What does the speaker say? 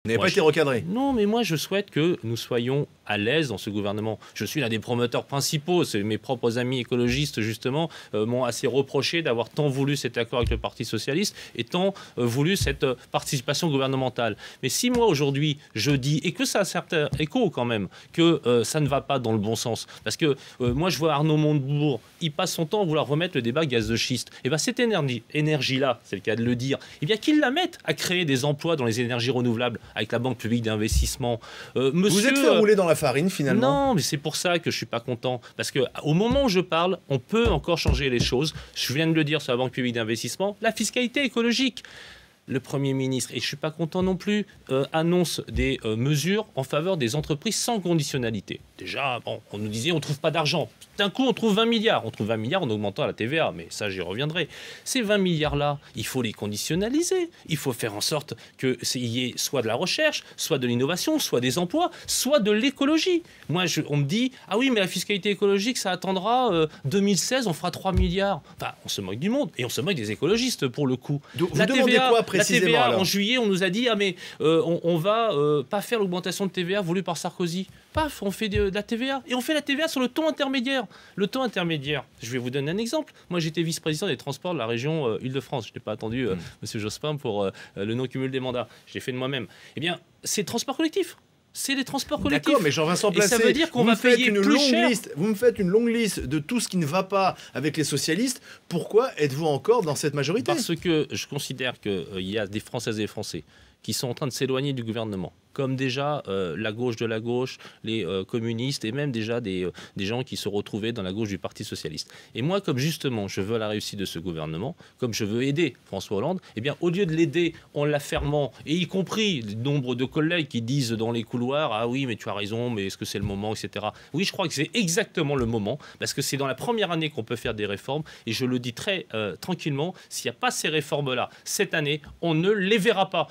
Vous n'avez pas été recadré. Non, mais moi je souhaite que nous soyons à l'aise dans ce gouvernement. Je suis l'un des promoteurs principaux. Mes propres amis écologistes, justement, m'ont assez reproché d'avoir tant voulu cet accord avec le Parti socialiste et tant voulu cette participation gouvernementale. Mais si moi aujourd'hui je dis, et que ça a certain écho quand même, que ça ne va pas dans le bon sens, parce que moi je vois Arnaud Montebourg, il passe son temps à vouloir remettre le débat gaz de schiste. Et bien cette énergie-là, c'est le cas de le dire, et bien qu'ils la mettent à créer des emplois dans les énergies renouvelables avec la Banque publique d'investissement. Vous êtes fait rouler dans la farine finalement. Non, mais c'est pour ça que je suis pas content. Parce qu'au moment où je parle, on peut encore changer les choses. Je viens de le dire sur la Banque publique d'investissement, la fiscalité écologique. Le Premier ministre, et je ne suis pas content non plus, annonce des mesures en faveur des entreprises sans conditionnalité. Déjà, bon, on nous disait on ne trouve pas d'argent. D'un coup, on trouve 20 milliards. On trouve 20 milliards en augmentant la TVA, mais ça, j'y reviendrai. Ces 20 milliards-là, il faut les conditionnaliser. Il faut faire en sorte qu'il y ait soit de la recherche, soit de l'innovation, soit des emplois, soit de l'écologie. Moi, on me dit, ah oui, mais la fiscalité écologique, ça attendra 2016, on fera 3 milliards. Enfin, on se moque du monde, et on se moque des écologistes, pour le coup. Vous demandez quoi précisément, la TVA, alors en juillet, on nous a dit, ah mais on va pas faire l'augmentation de TVA voulue par Sarkozy. Paf, on fait de la TVA. Et on fait la TVA sur le taux intermédiaire. Le taux intermédiaire, je vais vous donner un exemple. Moi, j'étais vice-président des transports de la région Île-de-France. Je n'ai pas attendu M. Jospin pour le non-cumul des mandats. Je l'ai fait de moi-même. Eh bien, c'est le transport collectif. C'est les transports collectifs. D'accord, mais Jean-Vincent Placé, ça veut dire qu'on va payer plus cher. Vous me faites une longue liste de tout ce qui ne va pas avec les socialistes. Pourquoi êtes-vous encore dans cette majorité? Parce que je considère qu'il y a des Françaises et des Français qui sont en train de s'éloigner du gouvernement, comme déjà la gauche de la gauche, les communistes et même déjà des gens qui se retrouvaient dans la gauche du Parti socialiste. Et moi, comme justement je veux la réussite de ce gouvernement, comme je veux aider François Hollande, eh bien au lieu de l'aider en l'affermant, et y compris le nombre de collègues qui disent dans les couloirs, ah oui mais tu as raison, mais est-ce que c'est le moment, etc. Oui, je crois que c'est exactement le moment, parce que c'est dans la première année qu'on peut faire des réformes, et je le dis très tranquillement, s'il n'y a pas ces réformes-là cette année, on ne les verra pas.